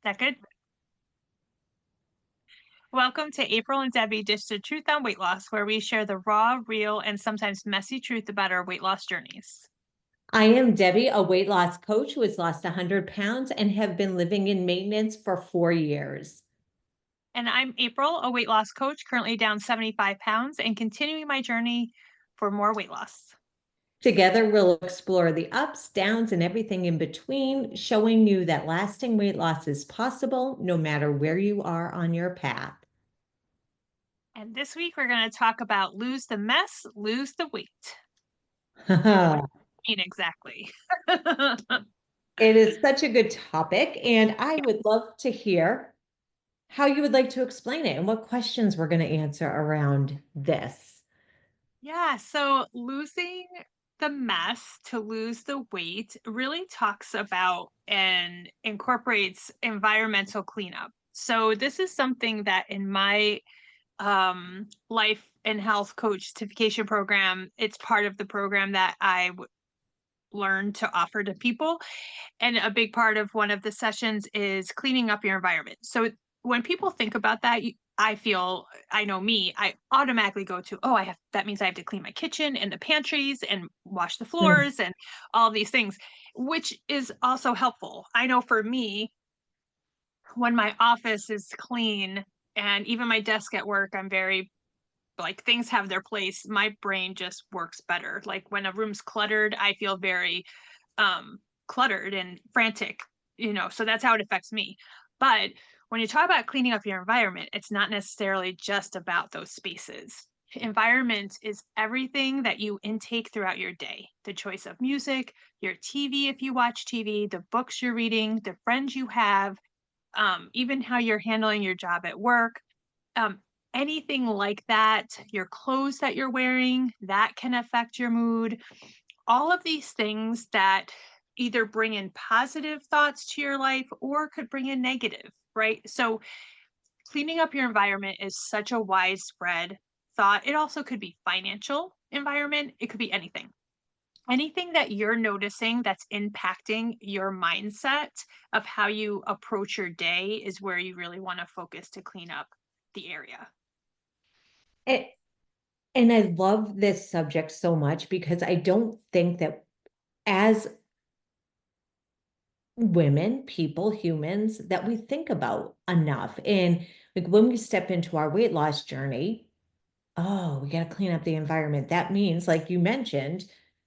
That good? Welcome to April and Debbie Dish the Truth on Weight Loss, where we share the raw, real, and sometimes messy truth about our weight loss journeys. I am Debbie, a weight loss coach who has lost 100 pounds and have been living in maintenance for 4 years. And I'm April, a weight loss coach, currently down 75 pounds and continuing my journey for more weight loss. Together, we'll explore the ups, downs, and everything in between, showing you that lasting weight loss is possible no matter where you are on your path. And this week, we're going to talk about lose the mess, lose the weight. And what do you mean exactly? It is such a good topic, and I would love to hear how you would like to explain it and what questions we're going to answer around this. Yeah, so losing the mess to lose the weight really talks about and incorporates environmental cleanup. So this is something that in my life and health coach certification program, it's part of the program that learned to offer to people. And a big part of one of the sessions is cleaning up your environment. So when people think about that, I feel, I know me, I automatically go to, oh, that means I have to clean my kitchen and the pantries and wash the Mm. floors and all these things, which is also helpful. I know for me, when my office is clean and even my desk at work, I'm very like things have their place. My brain just works better. Like when a room's cluttered, I feel very cluttered and frantic, so that's how it affects me. But when you talk about cleaning up your environment, it's not necessarily just about those spaces. Environment is everything that you intake throughout your day, the choice of music, your TV if you watch TV, the books you're reading, the friends you have, even how you're handling your job at work, um, anything like that, your clothes that you're wearing, that can affect your mood. All of these things that either bring in positive thoughts to your life or could bring in negative, right? So cleaning up your environment is such a widespread thought. It also could be financial environment, it could be anything. Anything that you're noticing that's impacting your mindset of how you approach your day is where you really want to focus to clean up the area. And, and I love this subject so much because I don't think that as women, people, humans that we think about enough. And like when we step into our weight loss journey, oh, we got to clean up the environment. That means, like you mentioned,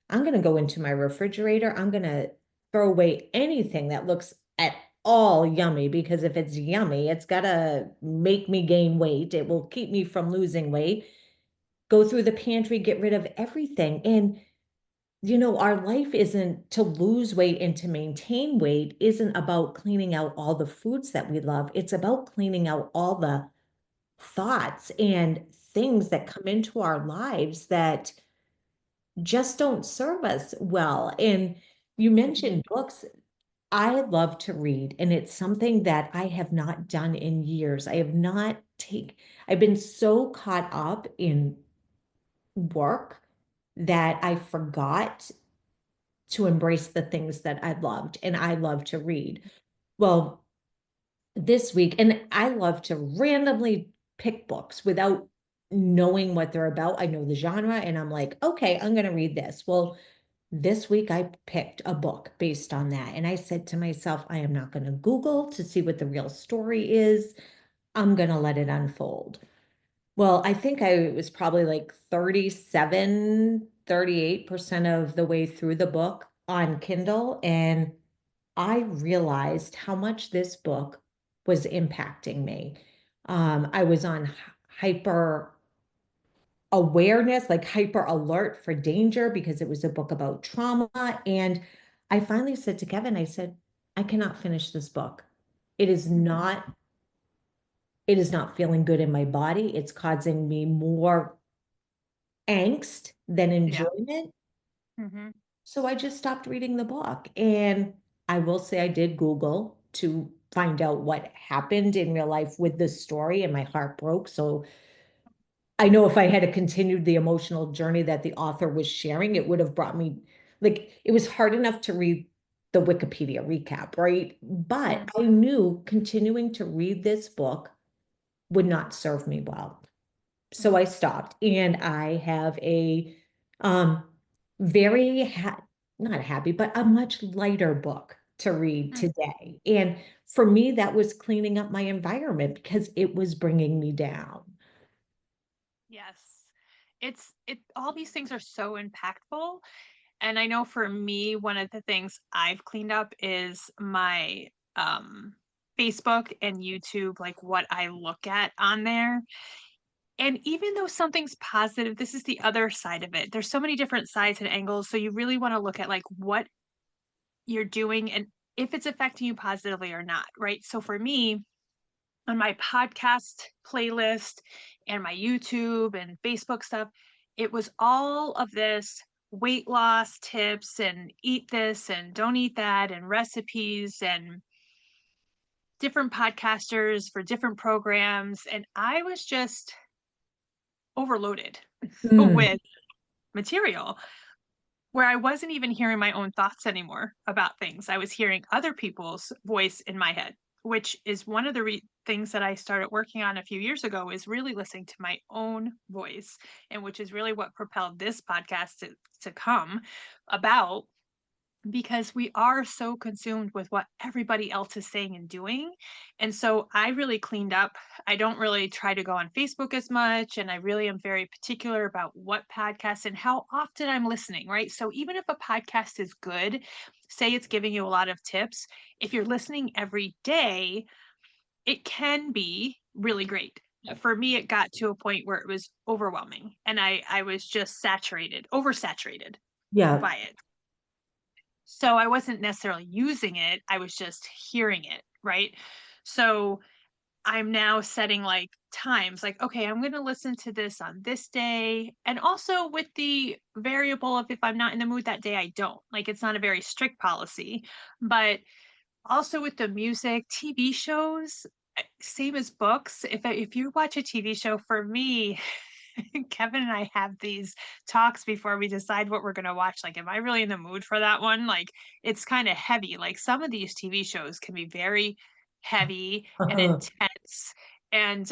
I'm going to go into my refrigerator. I'm going to throw away anything that looks at all yummy because if it's yummy, it's got to make me gain weight. It will keep me from losing weight. Go through the pantry, get rid of everything. And our life isn't to lose weight and to maintain weight isn't about cleaning out all the foods that we love. It's about cleaning out all the thoughts and things that come into our lives that just don't serve us well. And you Mhm. mentioned books. I love to read, and it's something that I have not done in years. I've been so caught up in work that I forgot to embrace the things that I loved, and I love to read. Well, this week, and I love to randomly pick books without knowing what they're about. I know the genre, and I'm like, okay, I'm going to read this. Well, this week I picked a book based on that. And I said to myself, I am not going to Google to see what the real story is. I'm going to let it unfold. Well, I think I was probably like 38% of the way through the book on Kindle. And I realized how much this book was impacting me. I was on hyper awareness, like hyper alert for danger because it was a book about trauma. And I finally said to Kevin, I said, I cannot finish this book. It is Mhm. not, it is not feeling good in my body. It's causing me more angst than Yeah. enjoyment. Mhm. So I just stopped reading the book. And I will say I did Google to find out what happened in real life with this story, and my heart broke. So I know if I had continued the emotional journey that the author was sharing, it would have brought me, like, it was hard enough to read the Wikipedia recap, right? But Mm, I knew continuing to read this book would not serve me well. So mm, I stopped, and I have a um very not happy, but a much lighter book to read mm. today. And for me, that was cleaning up my environment because it was bringing me down. Yes. All these things are so impactful. And I know for me, one of the things I've cleaned up is my Facebook and YouTube, like what I look at on there. And even though something's positive, this is the other side of it. There's so many different sides and angles. So you really want to look at like what you're doing and if it's affecting you positively or not, right? So for me, on my podcast playlist and my YouTube and Facebook stuff, it was all of this weight loss tips and eat this and don't eat that and recipes and different podcasters for different programs. And I was just overloaded Mm, with material where I wasn't even hearing my own thoughts anymore about things. I was hearing other people's voice in my head, which is one of the things that I started working on a few years ago is really listening to my own voice, and which is really what propelled this podcast to come about because we are so consumed with what everybody else is saying and doing. And so I really cleaned up. I don't really try to go on Facebook as much. And I really am very particular about what podcasts and how often I'm listening, right? So even if a podcast is good, say it's giving you a lot of tips, if you're listening every day, it can be really great. For me, it got to a point where it was overwhelming and I was just oversaturated yeah. by it. So I wasn't necessarily using it, I was just hearing it, right? So I'm now setting like times like, okay, I'm going to listen to this on this day. And also with the variable of if I'm not in the mood that day, I don't. Like it's not a very strict policy, but also with the music, TV shows, same as books. If you watch a TV show, for me, Kevin and I have these talks before we decide what we're going to watch. Like, am I really in the mood for that one? Like, it's kind of heavy. Like, some of these TV shows can be very heavy and Uh-huh. intense. And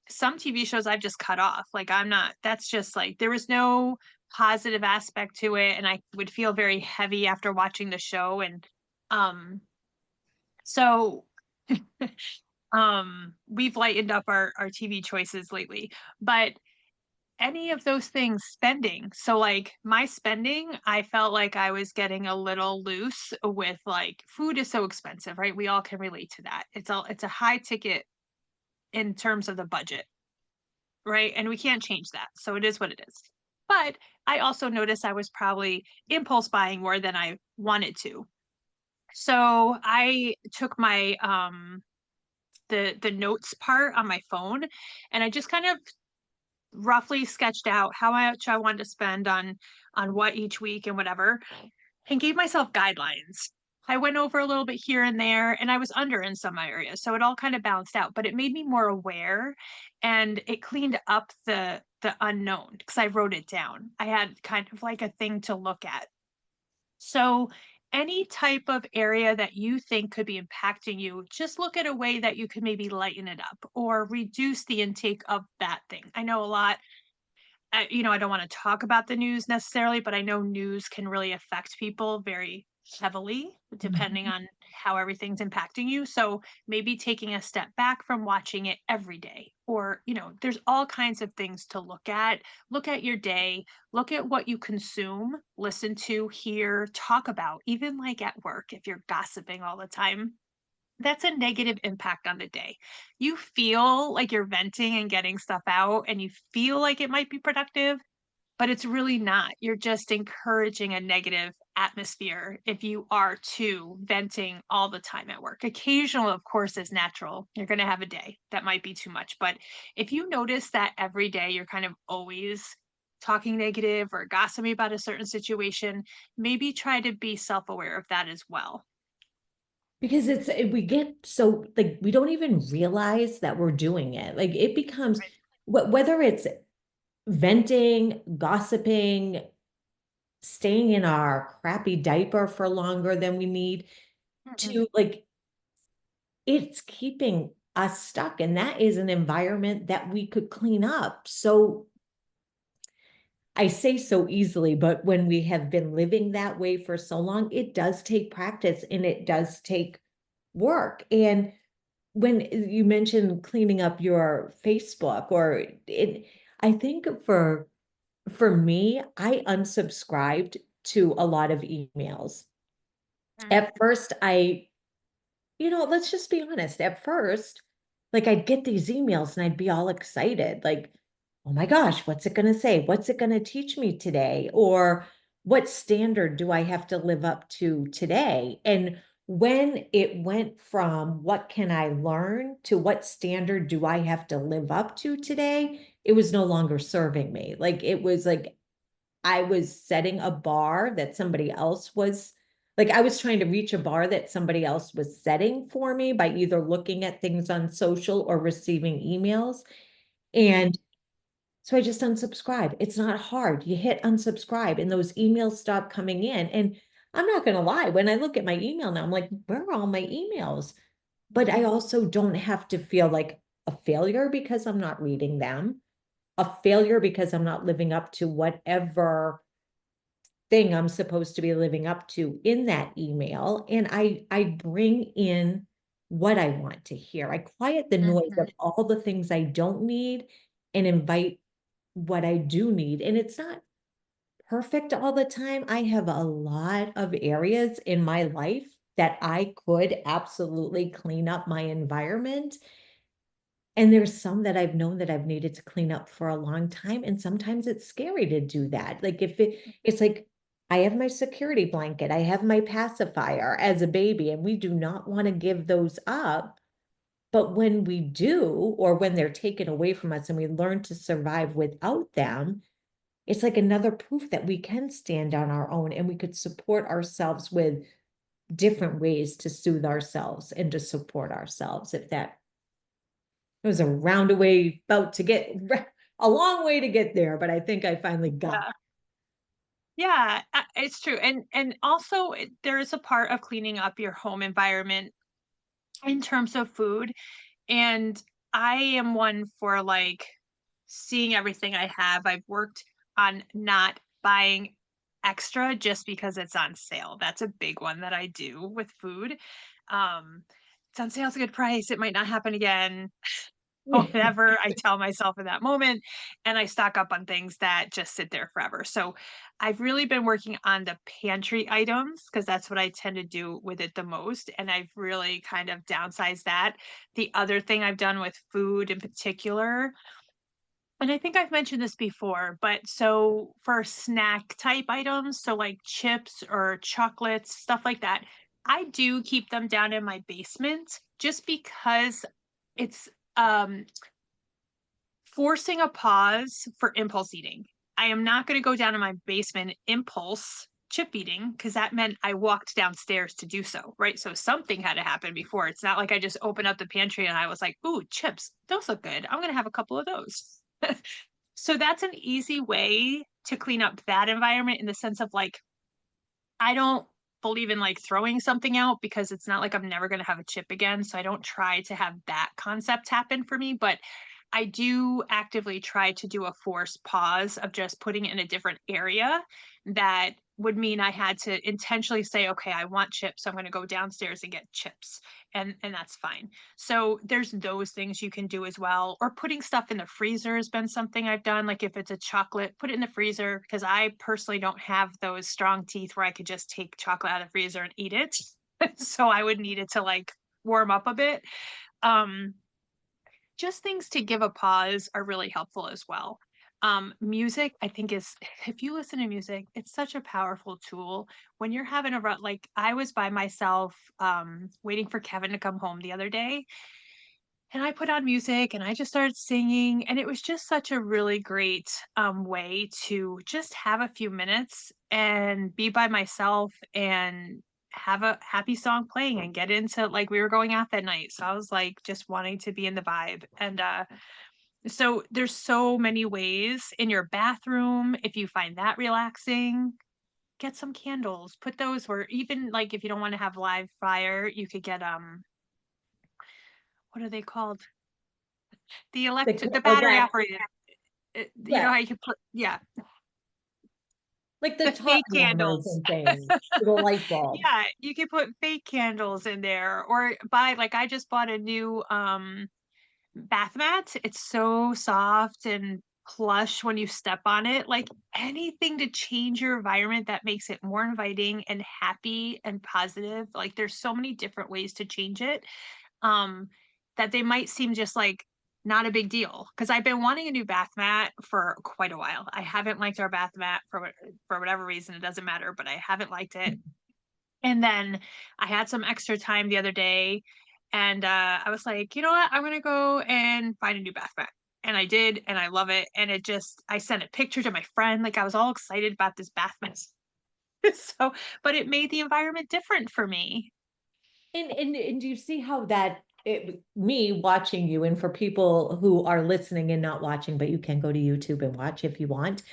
some TV shows I've just cut off. Like, I'm not, that's just like, there was no positive aspect to it. And I would feel very heavy after watching the show. And so we've lightened up our TV choices lately. But any of those things spending. So like my spending, I felt like I was getting a little loose with like food is so expensive, right? We all can relate to that. It's a high ticket in terms of the budget, right? And we can't change that. So it is what it is. But I also noticed I was probably impulse buying more than I wanted to. So I took my the notes part on my phone and I just kind of roughly sketched out how much I wanted to spend on what each week and whatever, and gave myself guidelines. I went over a little bit here and there, and I was under in some areas, so it all kind of balanced out. But it made me more aware, and it cleaned up the unknown because I wrote it down. I had kind of like a thing to look at. So, any type of area that you think could be impacting you, just look at a way that you could maybe lighten it up or reduce the intake of that thing. I know a lot I don't want to talk about the news necessarily, but I know news can really affect people very heavily depending Mhm. on how everything's impacting you. So maybe taking a step back from watching it every day, or, there's all kinds of things to look at. Look at your day, look at what you consume, listen to, hear, talk about, even like at work, if you're gossiping all the time that's a negative impact on the day. You feel like you're venting and getting stuff out, and you feel like it might be productive, but it's really not. You're just encouraging a negative atmosphere if you are too venting all the time at work. Occasional, of course, is natural. You're going to have a day that might be too much. But if you notice that every day you're kind of always talking negative or gossiping about a certain situation, maybe try to be self aware of that as well. Because we get so like we don't even realize that we're doing it. Like it becomes whether it's venting, gossiping, staying in our crappy diaper for longer than we need, Mhm. to like it's keeping us stuck. And that is an environment that we could clean up. So I say so easily, but when we have been living that way for so long, it does take practice and it does take work. And when you mentioned cleaning up your Facebook or it, I think for me, I unsubscribed to a lot of emails. Mm. At first, let's just be honest. At first, like I'd get these emails and I'd be all excited, like, oh my gosh, what's it going to say? What's it going to teach me today? Or what standard do I have to live up to today? And when it went from what can I learn to what standard do I have to live up to today, it was no longer serving me. Like it was like I was setting a bar that somebody else was like I was trying to reach a bar that somebody else was setting for me by either looking at things on social or receiving emails. And so I just unsubscribe. It's not hard. You hit unsubscribe and those emails stop coming in. And I'm not going to lie, when I look at my email now, I'm like, where are all my emails? But I also don't have to feel like a failure because I'm not reading them, a failure because I'm not living up to whatever thing I'm supposed to be living up to in that email. And I bring in what I want to hear. I quiet the noise of Mhm. all the things I don't need and invite what I do need. And it's not perfect all the time. I have a lot of areas in my life that I could absolutely clean up my environment. And there's some that I've known that I've needed to clean up for a long time, and sometimes it's scary to do that. Like, it's like, I have my security blanket, I have my pacifier as a baby, and we do not wanna give those up, but when we do, or when they're taken away from us and we learn to survive without them, it's like another proof that we can stand on our own and we could support ourselves with different ways to soothe ourselves and to support ourselves, if that it was a roundaway about to get a long way to get there, but I think I finally got Yeah. Yeah, it's true. And also there is a part of cleaning up your home environment in terms of food. And I am one for like seeing everything I have. I've worked on not buying extra just because it's on sale. That's a big one that I do with food. Um, it's on sale, it's a good price. It might not happen again. it. Whatever I tell myself in that moment, and I stock up on things that just sit there forever. So I've really been working on the pantry items because that's what I tend to do with it the most. And I've really kind of downsized that. The other thing I've done with food in particular, and I think I've mentioned this before, but so for snack type items, so like chips or chocolates, stuff like that, I do keep them down in my basement just because it's forcing a pause for impulse eating. I am not going to go down in my basement impulse chip eating because that meant I walked downstairs to do so, right? So something had to happen before. It's not like I just opened up the pantry and I was like, "Ooh, chips, those look good. I'm going to have a couple of those." So that's an easy way to clean up that environment in the sense of like, I don't believe in like throwing something out because it's not like I'm never going to have a chip again. So I don't try to have that concept happen for me. But I do actively try to do a forced pause of just putting it in a different area that would mean I had to intentionally say, okay, I want chips. So I'm going to go downstairs and get chips. And that's fine. So there's those things you can do as well. Or putting stuff in the freezer has been something I've done. Like if it's a chocolate, put it in the freezer because I personally don't have those strong teeth where I could just take chocolate out of the freezer and eat it. So I would need it to like warm up a bit. Um, just things to give a pause are really helpful as well. Music, I think is if you listen to music, it's such a powerful tool. When you're having a rut, like I was by myself, waiting for Kevin to come home the other day, and I put on music and I just started singing, and it was just such a really great way to just have a few minutes and be by myself and have a happy song playing and get into like we were going out that night. So I was like just wanting to be in the vibe. And so there's so many ways in your bathroom if you find that relaxing. get some candles, put those where even like if you don't want to have live fire, you could get what are they called? The Oh, battery that, operated. You know yeah, how you can put, yeah, like the the top fake warmers candles. and things, the light bulbs. Yeah, you can put fake candles in there or buy, like I just bought a new bath mat. It's so soft and plush when you step on it. Like anything to change your environment that makes it more inviting and happy and positive. Like there's so many different ways to change it. Um, that they might seem just like not a big deal. Because I've been wanting a new bath mat for quite a while. I haven't liked our bath mat for whatever reason. It doesn't matter, but I haven't liked it. And then I had some extra time the other day and I was like, you know what? I'm gonna go and find a new bath mat. And I did, and I love it. And it just I sent a picture to my friend. Like I was all excited about this bath mat. So, but it made the environment different for me. And do you see how that me watching you, and for people who are listening and not watching, but you can go to YouTube and watch if you want,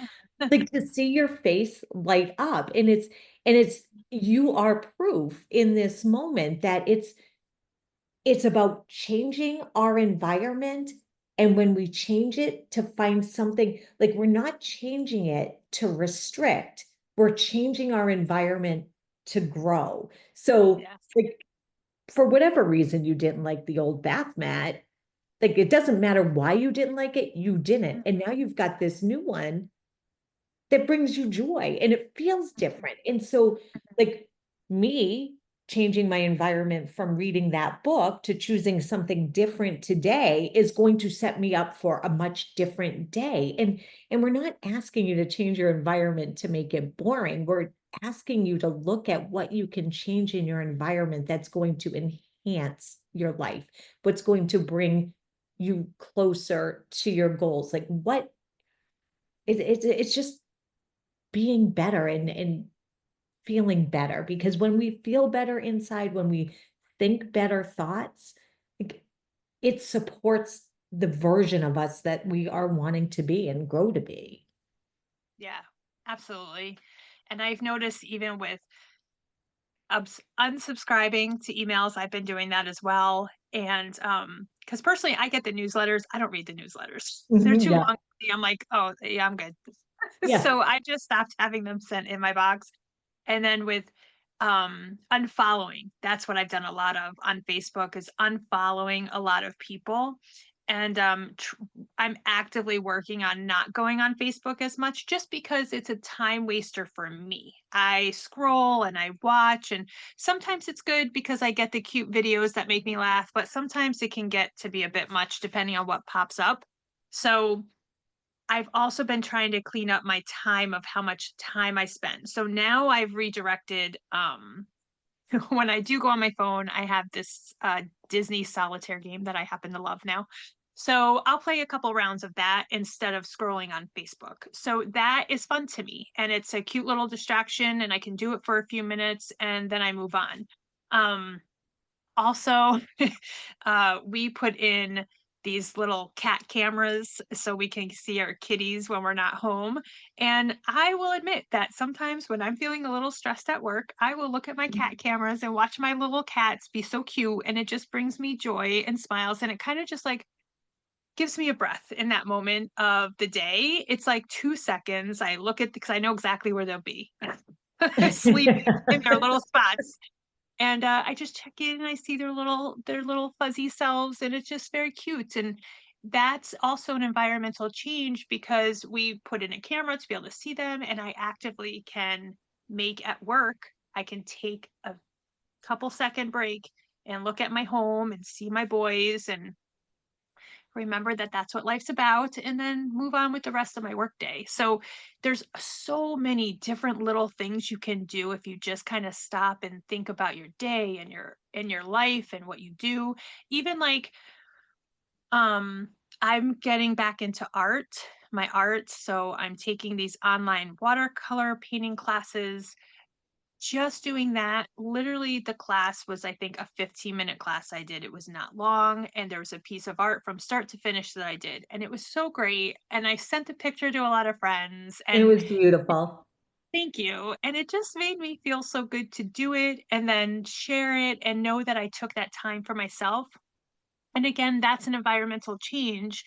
like to see your face light up. And it's you are proof in this moment that it's about changing our environment. And when we change it to find something, like we're not changing it to restrict, we're changing our environment to grow. So, Yes. like, for whatever reason you didn't like the old bath mat, like it doesn't matter why you didn't like it, you didn't. And now you've got this new one that brings you joy and it feels different. And so, like me changing my environment from reading that book to choosing something different today is going to set me up for a much different day. And we're not asking you to change your environment to make it boring. We're asking you to look at what you can change in your environment that's going to enhance your life, what's going to bring you closer to your goals. Like what it's just being better and feeling better, because when we feel better inside, when we think better thoughts, like, it supports the version of us that we are wanting to be and grow to be. Yeah, absolutely. And I've noticed even with unsubscribing to emails, I've been doing that as well. And because personally, I get the newsletters. I don't read the newsletters. They're Mhm, too yeah. long. I'm like, oh yeah, I'm good. Yeah. So I just stopped having them sent in my box. And then with unfollowing, that's what I've done a lot of on Facebook is unfollowing a lot of people. And I'm actively working on not going on Facebook as much just because it's a time waster for me. I scroll and I watch, and sometimes it's good because I get the cute videos that make me laugh, but sometimes it can get to be a bit much depending on what pops up. So I've also been trying to clean up my time of how much time I spend. So now I've redirected when I do go on my phone, I have this Disney solitaire game that I happen to love now. So I'll play a couple rounds of that instead of scrolling on Facebook. So that is fun to me and it's a cute little distraction and I can do it for a few minutes and then I move on. Um also, we put in these little cat cameras so we can see our kitties when we're not home. And I will admit that sometimes when I'm feeling a little stressed at work, I will look at my cat cameras and watch my little cats be so cute. And it just brings me joy and smiles. And it kind of just like gives me a breath in that moment of the day. It's like 2 seconds. I look at because I know exactly where they'll be. Sleeping in their little spots and, I just check in and I see their little fuzzy selves, and it's just very cute, and that's also an environmental change because we put in a camera to be able to see them, and I actively can make at work I can take a couple second break and look at my home and see my boys and remember that that's what life's about and then move on with the rest of my workday. So there's so many different little things you can do if you just kind of stop and think about your day and your life and what you do. Even like I'm getting back into my art, so I'm taking these online watercolor painting classes just doing that, literally the class was, I think, a 15-minute class I did. It was not long, and there was a piece of art from start to finish that I did, and it was so great, and I sent the picture to a lot of friends, It and was beautiful. Thank you. And it just made me feel so good to do it and then share it and know that I took that time for myself. And again, that's an environmental change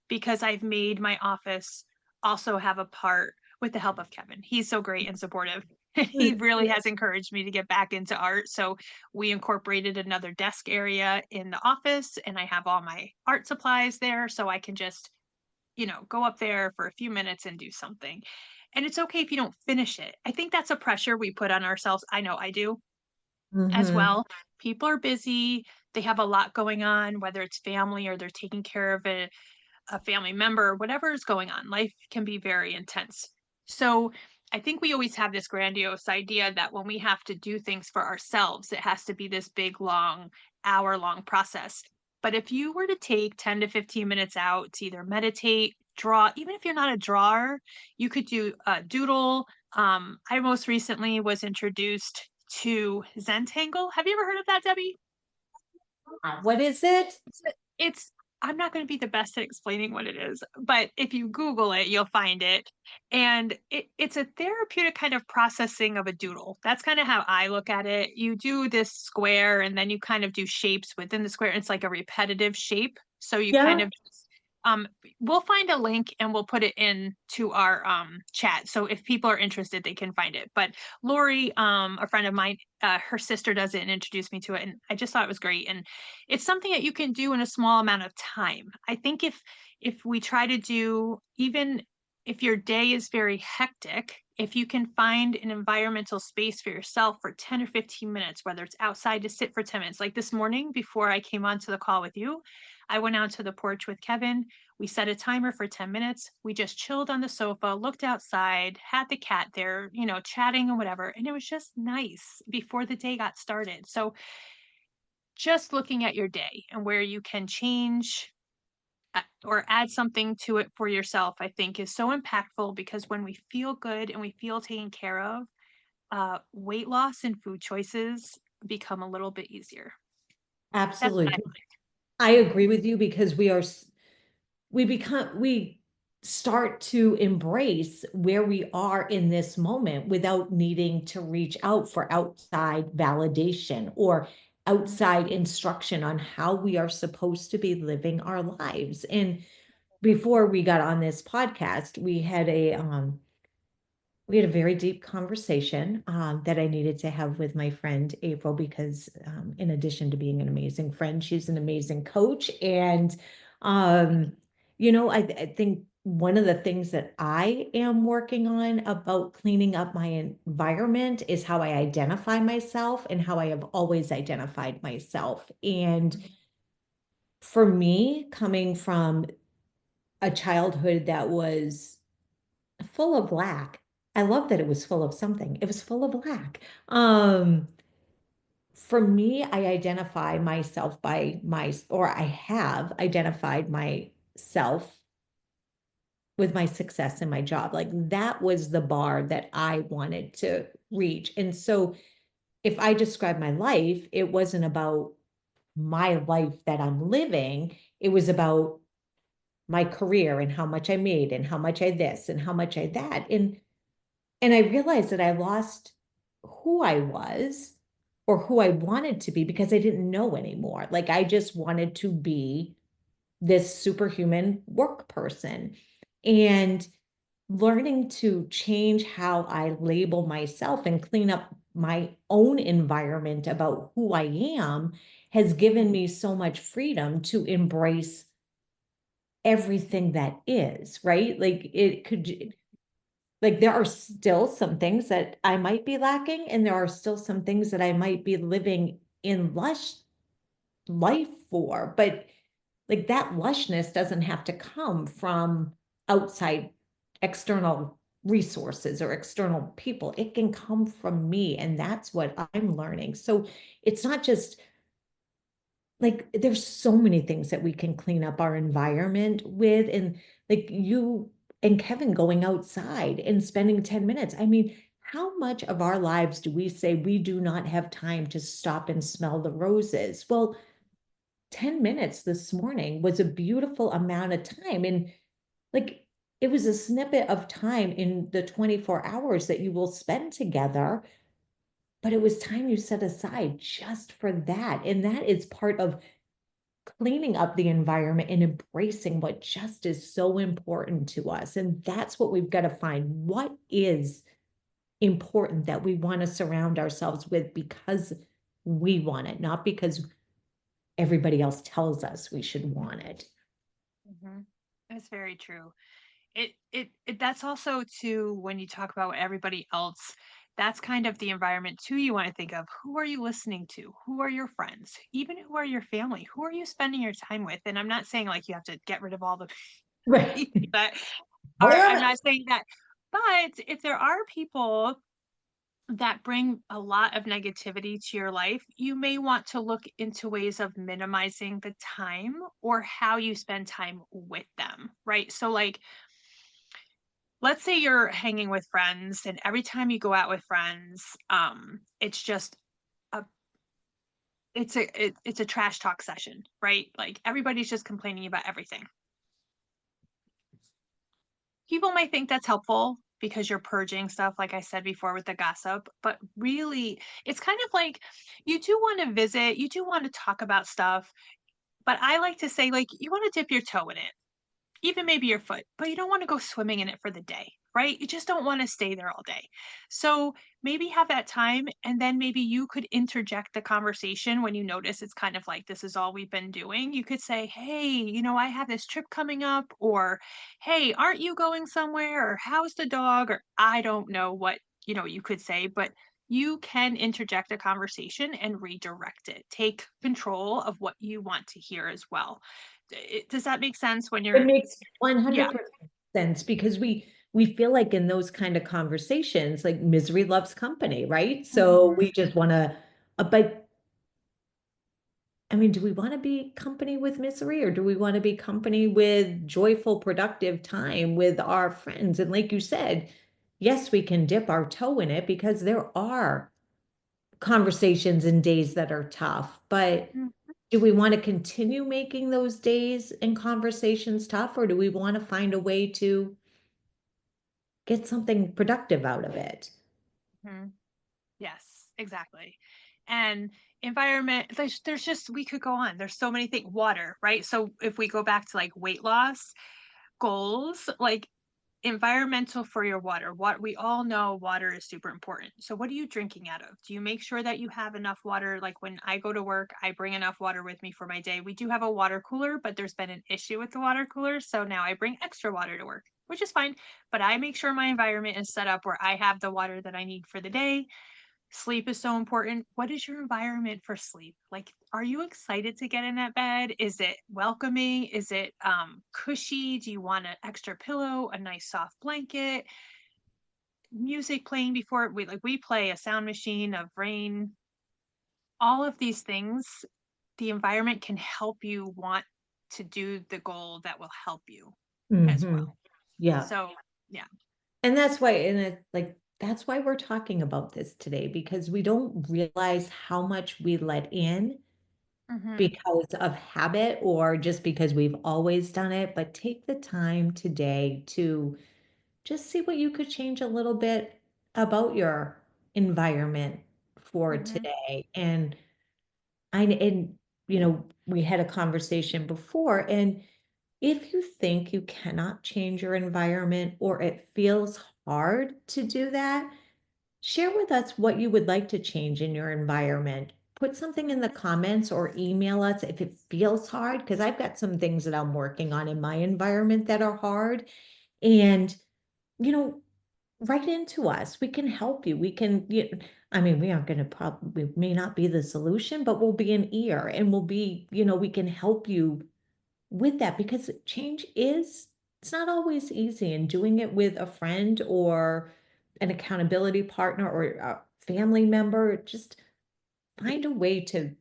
because I've made my office also have a part with the help of Kevin. He's so great and supportive. He really has encouraged me to get back into art. So we incorporated another desk area in the office, and I have all my art supplies there. So I can just, go up there for a few minutes and do something. And it's okay if you don't finish it. I think that's a pressure we put on ourselves. I know I do as Mhm. well. People are busy, they have a lot going on, whether it's family or they're taking care of a family member, whatever is going on. Life can be very intense. So I think we always have this grandiose idea that when we have to do things for ourselves, it has to be this big, long, hour-long process. But if you were to take 10 to 15 minutes out to either meditate, draw, even if you're not a drawer, you could do a doodle. I most recently was introduced to Zentangle. Have you ever heard of that, Debbie? What is it? It's I'm not gonna be the best at explaining what it is, but if you Google it, you'll find it, and it's a therapeutic kind of processing of a doodle. That's kinda how I look at it. You do this square, and then you kind of do shapes within the square. It's like a repetitive shape, so you kind Yeah. of just, um we'll find a link and we'll put it into our, chat, so if people are interested, they can find it. But Lori, a friend of mine, her sister does it and introduced me to it, and I just thought it was great, and it's something that you can do in a small amount of time. I think if we try to do, even if your day is very hectic, if you can find an environmental space for yourself for 10 or 15 minutes, whether it's outside to sit for 10 minutes, like this morning before I came onto the call with you, I went out to the porch with Kevin. We set a timer for 10 minutes. We just chilled on the sofa, looked outside, had the cat there, chatting and whatever. And it was just nice before the day got started. So just looking at your day and where you can change or add something to it for yourself, I think is so impactful because when we feel good and we feel taken care of, weight loss and food choices become a little bit easier. That's what I Absolutely. I agree with you because we start to embrace where we are in this moment without needing to reach out for outside validation or outside instruction on how we are supposed to be living our lives. And before we got on this podcast, we had a very deep conversation that I needed to have with my friend April because, in addition to being an amazing friend, she's an amazing coach. And, um, I think one of the things that I am working on about cleaning up my environment is how I identify myself and how I have always identified myself. And for me, coming from a childhood that was full of lack. I love that it was full of something. It was full of lack. For me, I identify myself or I have identified myself with my success in my job. Like that was the bar that I wanted to reach. And so if I describe my life, it wasn't about my life that I'm living. It was about my career and how much I made and how much I this and how much I that. And I realized that I lost who I was or who I wanted to be because I didn't know anymore. Like I just wanted to be this superhuman work person. And learning to change how I label myself and clean up my own environment about who I am has given me so much freedom to embrace everything that is, right? Like, there are still some things that I might be lacking, and there are still some things that I might be living in lush life for, but, like, that lushness doesn't have to come from outside external resources or external people. It can come from me, and that's what I'm learning. So, it's not just like, there's so many things that we can clean up our environment with, and, like, you and Kevin going outside and spending 10 minutes. I mean, how much of our lives do we say we do not have time to stop and smell the roses? Well, 10 minutes this morning was a beautiful amount of time, and, like, it was a snippet of time in the 24 hours that you will spend together, but it was time you set aside just for that. And that is part of cleaning up the environment and embracing what just is so important to us. And that's what we've got to find. What is important that we want to surround ourselves with because we want it, not because everybody else tells us we should want it. Mhm. That's very true. That's also too, when you talk about everybody else, that's kind of the environment too you want to think of. Who are you listening to? Who are your friends? Even who are your family? Who are you spending your time with? And I'm not saying like you have to get rid of all the Right. people that are, I'm not saying that. But if there are people that bring a lot of negativity to your life, you may want to look into ways of minimizing the time or how you spend time with them, right? So like, let's say you're hanging with friends and every time you go out with friends, it's just a it's a trash talk session, right? Like everybody's just complaining about everything. People might think that's helpful because you're purging stuff, like I said before with the gossip, but really, it's kind of like you do want to visit, you do want to talk about stuff, but I like to say, like, you want to dip your toe in it, even maybe your foot, but you don't want to go swimming in it for the day, right? You just don't want to stay there all day. So maybe have that time, and then maybe you could interject the conversation when you notice it's kind of like this is all we've been doing. You could say, hey, I have this trip coming up, or hey, aren't you going somewhere, or how's the dog, or I don't know what you could say, but you can interject a conversation and redirect it. Take control of what you want to hear as well. Does that make sense when It you're makes yeah. 100% sense because we feel like in those kind of conversations, like misery loves company, right? So Mhm, we just want to, but I mean, do we want to be company with misery or do we want to be company with joyful, productive time with our friends? And like you said, yes, we can dip our toe in it because there are conversations and days that are tough, but mm, do we want to continue making those days and conversations tough, or do we want to find a way to get something productive out of it? mhm. Yes, exactly. And environment, there's just we could go on. There's so many things. Water, right? So if we go back to like weight loss goals, like environmental for your water. What we all know water is super important. So what are you drinking out of? Do you make sure that you have enough water? Like when I go to work, I bring enough water with me for my day. We do have a water cooler, but there's been an issue with the water cooler. So now I bring extra water to work, which is fine. But I make sure my environment is set up where I have the water that I need for the day. Sleep is so important. What is your environment for sleep? Like, are you excited to get in that bed? Is it welcoming? Is it cushy? Do you want an extra pillow, a nice soft blanket, music playing before we play a sound machine of rain? All of these things, the environment can help you want to do the goal that will help you as Hmm. well. Yeah. So, yeah. And that's why, and it's like, that's why we're talking about this today, because we don't realize how much we let in Hmm. because of habit or just because we've always done it. But take the time today to just see what you could change a little bit about your environment for Hmm. today. And we had a conversation before, and if you think you cannot change your environment or it feels hard to do that, share with us what you would like to change in your environment. Put something in the comments or email us if it feels hard, because I've got some things that I'm working on in my environment that are hard. And, you know, write into us. We can help you. I mean, we aren't going to probably, we may not be the solution, but we'll be an ear and we'll be, we can help you with that because change it's not always easy, and doing it with a friend or an accountability partner or a family member, just find a way to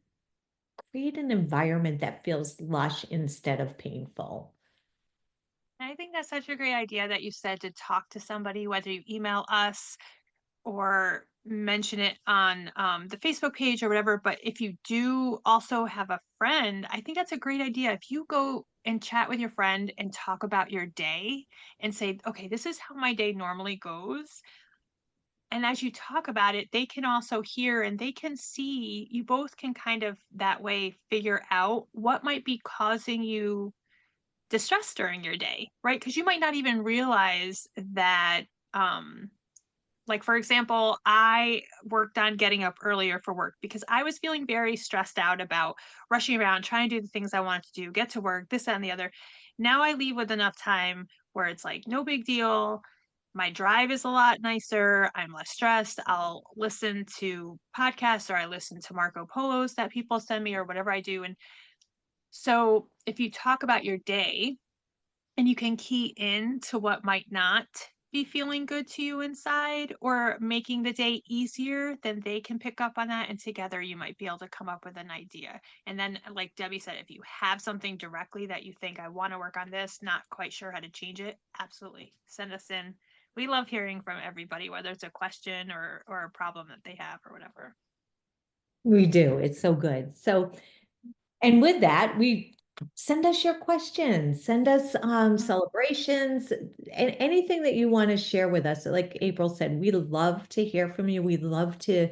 create an environment that feels lush instead of painful. I think that's such a great idea that you said to talk to somebody, whether you email us or mention it on the Facebook page or whatever. But if you do also have a friend, I think that's a great idea. If you go and chat with your friend and talk about your day and say, okay, this is how my day normally goes. And as you talk about it, they can also hear and they can see, you both can kind of that way figure out what might be causing you distress during your day, right? Because you might not even realize that um like, for example, I worked on getting up earlier for work because I was feeling very stressed out about rushing around, trying to do the things I wanted to do, get to work, this, that, and the other. Now I leave with enough time where it's like, no big deal. My drive is a lot nicer. I'm less stressed. I'll listen to podcasts or I listen to Marco Polos that people send me or whatever I do. And so if you talk about your day, and you can key in to what might not be feeling good to you inside or making the day easier, then they can pick up on that. And together you might be able to come up with an idea. And then, like Debbie said, if you have something directly that you think, I want to work on this, not quite sure how to change it, absolutely send us in. We love hearing from everybody, whether it's a question or a problem that they have or whatever. We do. It's so good. So, and with that, we send us your questions, send us celebrations, and anything that you want to share with us. Like April said, we love to hear from you. We love to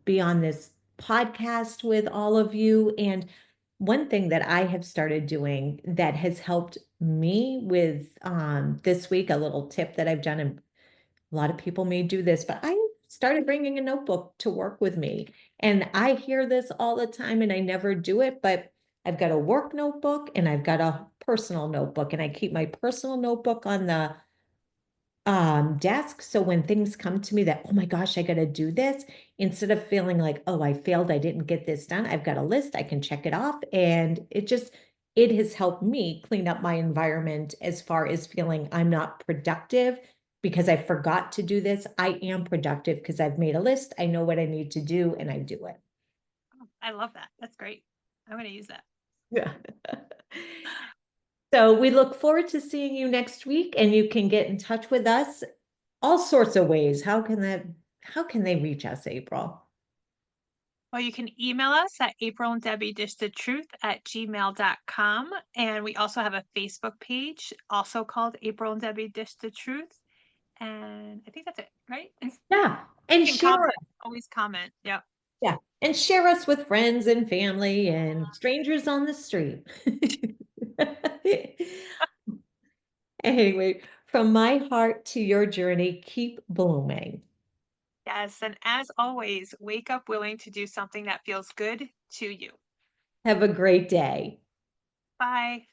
be on this podcast with all of you. And one thing that I have started doing that has helped me with this week, a little tip that I've done, and a lot of people may do this, but I started bringing a notebook to work with me. And I hear this all the time and I never do it, but I've got a work notebook and I've got a personal notebook, and I keep my personal notebook on the desk. So when things come to me that, oh my gosh, I got to do this, instead of feeling like, oh, I failed, I didn't get this done, I've got a list, I can check it off. And it has helped me clean up my environment as far as feeling I'm not productive because I forgot to do this. I am productive because I've made a list. I know what I need to do and I do it. Oh, I love that. That's great. I'm going to use that. Yeah. So we look forward to seeing you next week, and you can get in touch with us all sorts of ways. How can they reach us, April? Well, you can email us at April and Debbie Dish the Truth at gmail.com. And we also have a Facebook page, also called April and Debbie Dish the Truth. And I think that's it, right? You Yeah. And can share comment, us. always comment. Yep. Yeah. And share us with friends and family and strangers on the street. Anyway, from my heart to your journey, keep blooming. Yes. And as always, wake up willing to do something that feels good to you. Have a great day. Bye.